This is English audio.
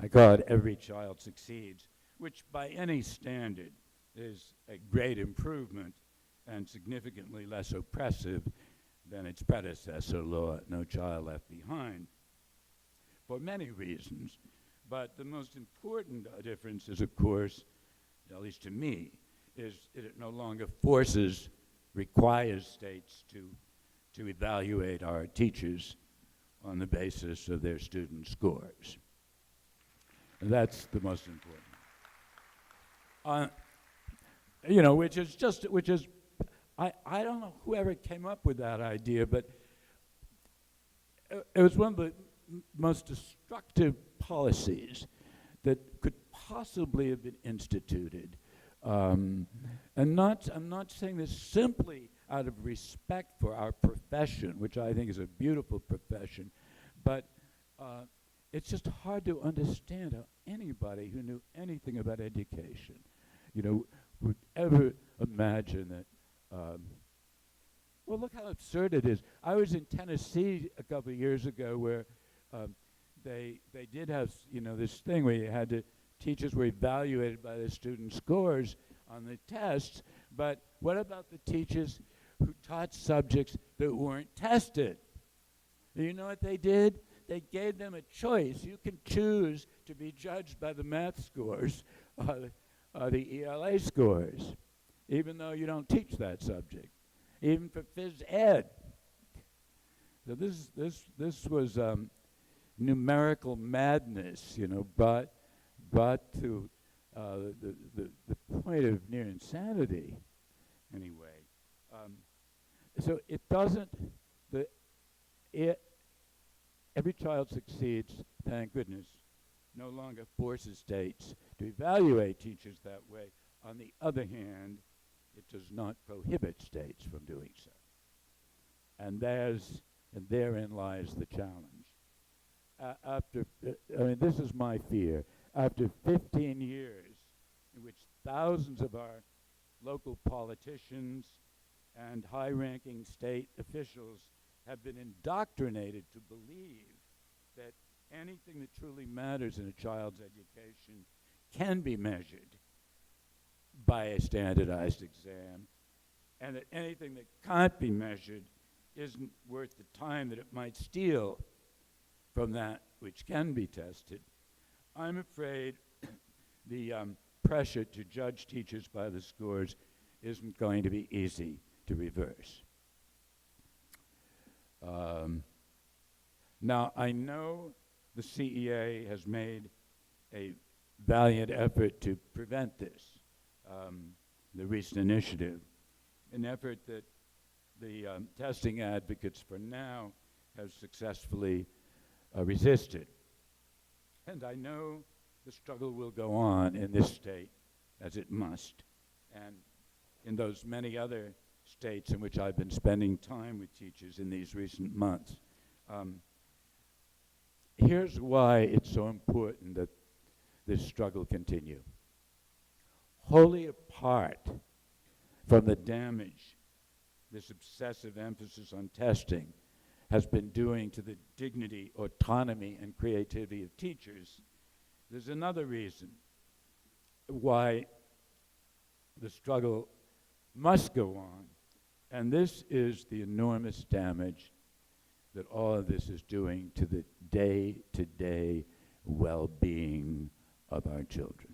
I call it Every Child Succeeds, which by any standard is a great improvement and significantly less oppressive than its predecessor law, No Child Left Behind, for many reasons. But the most important difference is, of course, at least to me, is it no longer requires states to evaluate our teachers on the basis of their student scores. And that's the most important. I don't know whoever came up with that idea, but it was one of the most destructive policies that could possibly have been instituted. I'm not saying this simply out of respect for our profession, which I think is a beautiful profession, but it's just hard to understand how anybody who knew anything about education, would ever imagine that. Well, look how absurd it is. I was in Tennessee a couple of years ago where they did have this thing where teachers were evaluated by their student scores on the tests, but what about the teachers who taught subjects that weren't tested? You know what they did? They gave them a choice. You can choose to be judged by the math scores or the ELA scores, even though you don't teach that subject, even for phys ed. So this was numerical madness, brought to the point of near insanity. Anyway, so it doesn't. Every Child Succeeds, thank goodness, no longer forces states to evaluate teachers that way. On the other hand, it does not prohibit states from doing so. And therein lies the challenge. This is my fear. After 15 years in which thousands of our local politicians and high-ranking state officials have been indoctrinated to believe that anything that truly matters in a child's education can be measured by a standardized exam, and that anything that can't be measured isn't worth the time that it might steal from that which can be tested, I'm afraid the pressure to judge teachers by the scores isn't going to be easy to reverse. Now, I know the CEA has made a valiant effort to prevent this, the recent initiative, an effort that the testing advocates for now have successfully resisted. And I know the struggle will go on in this state, as it must, and in those many other states in which I've been spending time with teachers in these recent months. Here's why it's so important that this struggle continue. Wholly apart from the damage this obsessive emphasis on testing has been doing to the dignity, autonomy, and creativity of teachers, there's another reason why the struggle must go on, and this is the enormous damage that all of this is doing to the day-to-day well-being of our children.